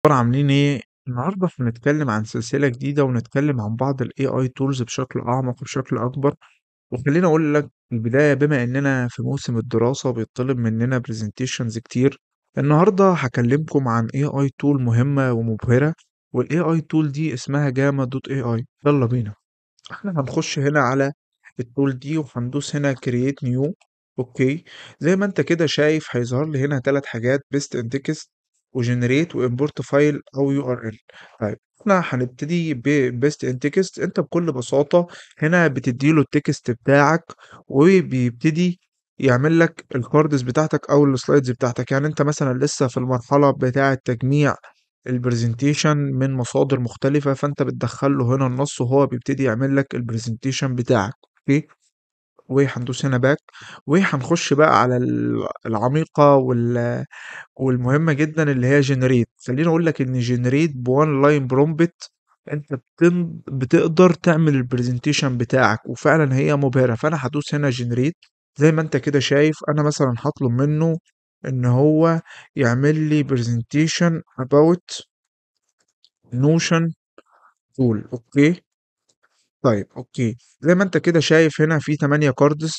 عاملين إيه؟ النهارده هنتكلم عن سلسلة جديدة ونتكلم عن بعض ال AI tools بشكل أعمق وبشكل أكبر، وخلّيني أقول لك في البداية بما إننا في موسم الدراسة وبيطلب مننا presentations كتير، النهارده هاكلمكم عن AI tool مهمة ومبهرة، والAI tool دي اسمها Gamma.ai. يلا بينا. إحنا هنخش هنا على الtool دي وهندوس هنا create new. أوكي، زي ما أنت كده شايف هيظهر لي هنا 3 حاجات paste in text وgenerate وimport file أو URL. طيب إحنا هنبتدي بpaste in text. أنت بكل بساطة هنا بتدّي له الtext بتاعك وبيبتدي يعمل لك الcards بتاعتك أو الslides بتاعتك، يعني أنت مثلًا لسه في المرحلة بتاعة تجميع الpresentation من مصادر مختلفة، فأنت بتدخّل له هنا النص وهو بيبتدي يعمل لك الpresentation بتاعك. أوكي، وهندوس هنا back وهنخش بقى على العميقة والمهمة جدًا اللي هي generate. خلّيني أقول لك إن generate بone line prompt أنت بتقدر تعمل الpresentation بتاعك، وفعلًا هي مبهرة. فأنا هادوس هنا generate زي ما أنت كده شايف. أنا مثلًا هاطلب منه إن هو يعمل لي presentation about notion tool. أوكي. طيب أوكي، زي ما أنت كده شايف هنا في 8 كاردز،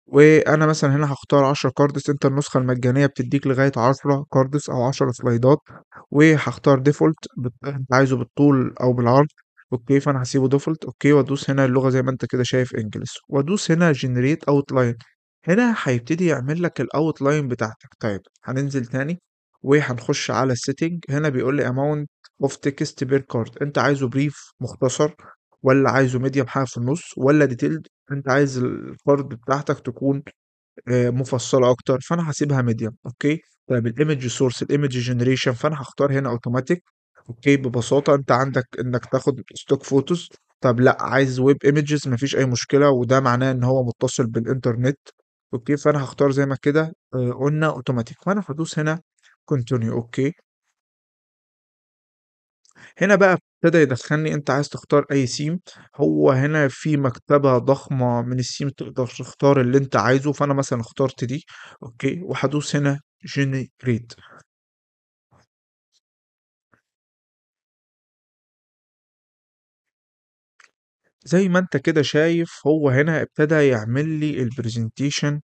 وأنا مثلًا هنا هاختار 10 كاردز. أنت النسخة المجانية بتدّيك لغاية 10 كاردز أو 10 سلايدات، وهاختار default أنت عايزه بالطول أو بالعرض. أوكي، فأنا هاسيبه default. أوكي، وأدوس هنا اللغة زي ما أنت كده شايف English، وأدوس هنا generate outline. هنا هيبتدي يعمل لك الoutline بتاعتك. طيب هننزل تاني وهنخش على الsetting. هنا بيقول لي amount of text per card. أنت عايزه brief مختصر والّا عايزه medium حاجة في النُص والّا detailed؟ أنت عايز الcard بتاعتك تكون مفصّلة أكتر، فأنا هاسيبها medium. أوكي. طيب الimage source الimage generation فأنا هاختار هنا automatic. أوكي، ببساطة أنت عندك إنك تاخد stock photos. طب لأ، عايز web images ما فيش أي مشكلة، وده معناه إن هو متصل بالإنترنت. أوكي، فأنا هاختار زي ما كده قُلنا automatic، فأنا هادوس هنا continue. أوكي. هنا بقى ابتدى يدخّلني أنت عايز تختار أي theme. هو هنا في مكتبة ضخمة من الtheme تقدر تختار اللي أنت عايزه، فأنا مثلًا اخترت دي. أوكي، وهادوس هنا generate. زي ما أنت كده شايف هو هنا ابتدى يعمل لي الpresentation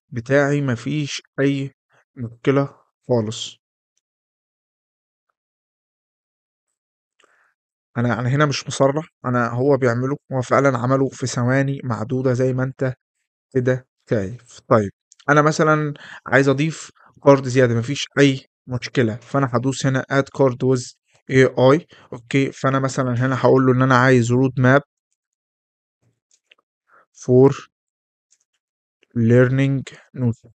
بتاعي ما فيش أي مشكلة خالص. أنا هنا مش مصرّح، هو بيعمله، هو فعلًا عمله في ثواني معدودة زي ما أنت كده شايف. طيب أنا مثلًا عايز أضيف card زيادة، ما فيش أي مشكلة، فأنا هادوس هنا add card with AI. أوكي، فأنا مثلًا هنا هاقول له إن أنا عايز road map for learning notion.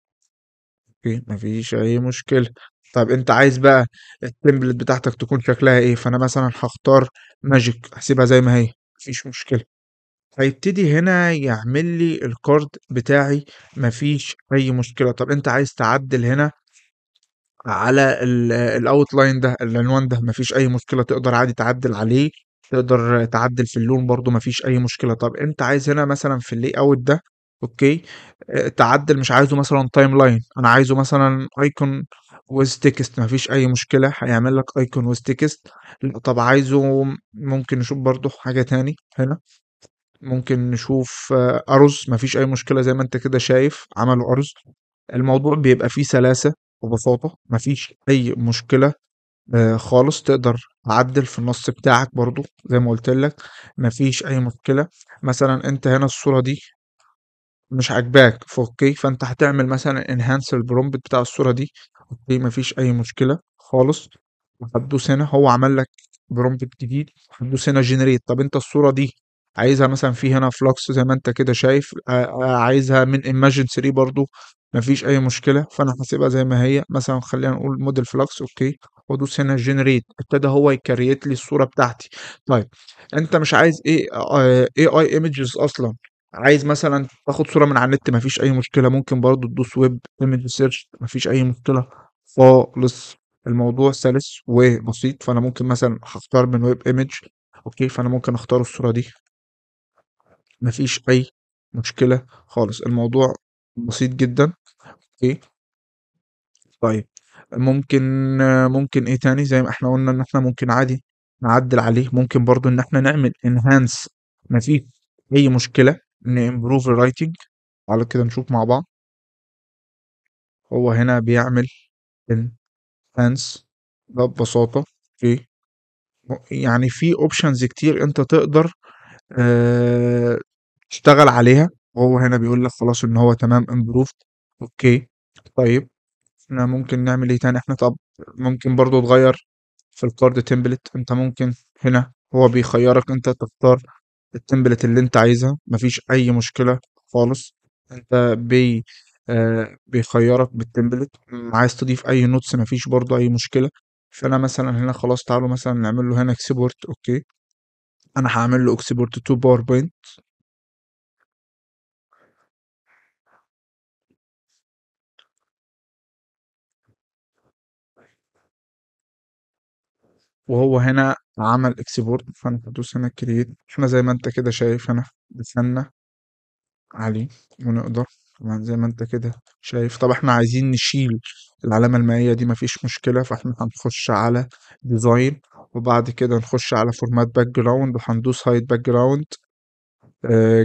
أوكي، ما فيش أي مشكلة. طب أنت عايز بقى الtemplate بتاعتك تكون شكلها إيه؟ فأنا مثلًا هاختار magic هاسيبها زي ما هي، ما فيش مشكلة. هيبتدي هنا يعمل لي الcard بتاعي ما فيش أي مشكلة. طب أنت عايز تعدّل هنا على الoutline ده، العنوان ده، ما فيش أي مشكلة، تقدر عادي تعدّل عليه، تقدر تعدّل في اللون برضه ما فيش أي مشكلة. طب أنت عايز هنا مثلًا في الlayout ده. أوكي، تعدّل مش عايزه مثلًا timeline، أنا عايزه مثلًا icon with text ما فيش أي مشكلة، هيعمل لك icon with text. طب عايزه ممكن نشوف برضه حاجة تاني هنا. ممكن نشوف أرز، ما فيش أي مشكلة زي ما أنت كده شايف عملوا أرز. الموضوع بيبقى فيه سلاسة وبساطة، ما فيش أي مشكلة خالص. تقدر تعدِّل في النص بتاعك برضه زي ما قُلت لك، ما فيش أي مشكلة. مثلًا أنت هنا الصورة دي مش عاجباك، فأوكي، فأنت هتعمل مثلًا enhance الprompt بتاع الصورة دي. أوكي، ما فيش أي مشكلة خالص. وهتدوس هنا هو عمل لك prompt جديد، هتدوس هنا generate. طب أنت الصورة دي عايزها مثلًا في هنا flux زي ما أنت كده شايف، عايزها من imagen 3 برضه، ما فيش أي مشكلة. فأنا هاسيبها زي ما هي، مثلًا خلّينا نقول model flux. أوكي، وادوس هنا generate ابتدى هو يcreate لي الصورة بتاعتي. طيب أنت مش عايز AI images أصلًا، عايز مثلًا تاخد صورة من على النت، ما فيش أي مشكلة، ممكن برضه تدوس web image search ما فيش أي مشكلة خالص. الموضوع سلس وبسيط. فأنا ممكن مثلًا هاختار من web image. أوكي، فأنا ممكن أختار الصورة دي، ما فيش أي مشكلة خالص. الموضوع بسيط جدًا. أوكي. طيب ممكن ممكن ايه تاني زي ما احنا قلنا ان احنا ممكن عادي نعدل عليه. ممكن برضو ان احنا نعمل انهانس، مفيش اي مشكلة نimprove الرايتنج. على كده نشوف مع بعض. هو هنا بيعمل انهانس ده ببساطة. اوكي، يعني في اوبشنز كتير انت تقدر آه تشتغل عليها. وهو هنا بيقول لك خلاص ان هو تمام improved. اوكي، طيب احنا ممكن نعمل ايه تاني؟ احنا طب ممكن برضو تغير في الكارد تمبلت. انت ممكن هنا هو بيخيرك انت تختار التمبلت اللي انت عايزها، مفيش اي مشكلة خالص. انت بيخيرك بالتمبلت. عايز تضيف اي نوتس مفيش برضو اي مشكلة. فانا مثلا هنا خلاص تعالوا مثلا نعمل له هنا اكسبورت. اوكي، انا هعمل له اكسبورت تو باوربوينت. وهو هنا عمل اكسبورت، فانا هدوس هنا كرييت. احنا زي ما انت كده شايف هنا دخلنا عليه ونقدر طبعا زي ما انت كده شايف. طب احنا عايزين نشيل العلامة المائية دي مفيش مشكلة، فاحنا هنخش على ديزاين وبعد كده نخش على فورمات باك جراوند وهندوس هايد باك جراوند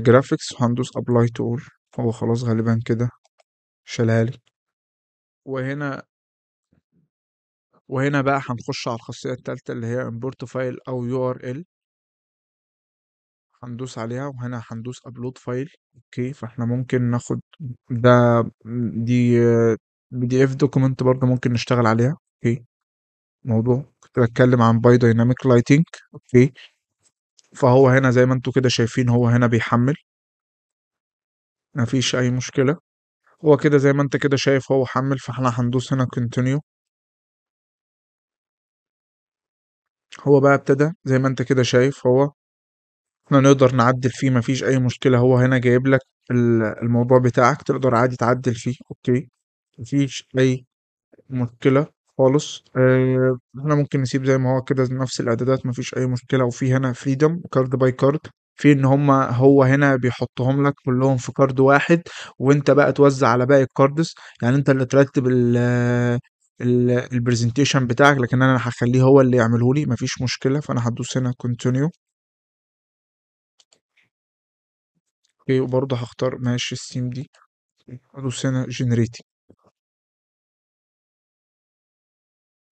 جرافيكس وهندوس ابلاي تو اول. هو خلاص غالبا كده شالها لي. وهنا وهنا بقى هنخش على الخاصية التالتة اللي هي import فايل او يو ار ال. هندوس عليها وهنا هندوس ابلود فايل. اوكي، فاحنا ممكن ناخد ده، دي بي دي اف دوكيمنت برضه ممكن نشتغل عليها. اوكي، موضوع كنت بتكلم عن باي دايناميك لايتنج. اوكي، فهو هنا زي ما انتوا كده شايفين هو هنا بيحمل، مفيش اي مشكلة. هو كده زي ما انت كده شايف هو حمل، فاحنا هندوس هنا كونتينيو. هو بقى ابتدى زي ما انت كده شايف. هو احنا نقدر نعدل فيه مفيش اي مشكلة. هو هنا جايب لك الموضوع بتاعك تقدر عادي تعدل فيه. اوكي، مفيش اي مشكلة خالص. احنا ممكن نسيب زي ما هو كده نفس الاعدادات مفيش اي مشكلة. وفي هنا فريدم كارد باي كارد، في ان هو هنا بيحطهم لك كلهم في كارد واحد وانت بقى توزع على باقي الكاردز. يعني انت اللي ترتب البرزنتيشن بتاعك، لكن انا هخليه هو اللي يعمله لي مفيش مشكلة. فانا هدوس هنا كونتينيو. اوكي، وبرضه هختار ماشي السيم دي. هدوس هنا جنريت.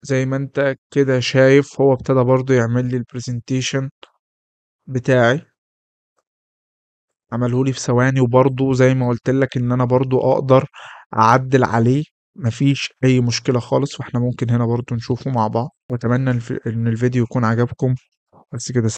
زي ما انت كده شايف هو ابتدى برضه يعمل لي البرزنتيشن بتاعي، عمله لي في ثواني. وبرضه زي ما قلت لك ان انا برضه اقدر اعدل عليه مفيش اي مشكلة خالص. واحنا ممكن هنا برضه نشوفه مع بعض. واتمنى ان الفيديو يكون عجبكم. بس كده.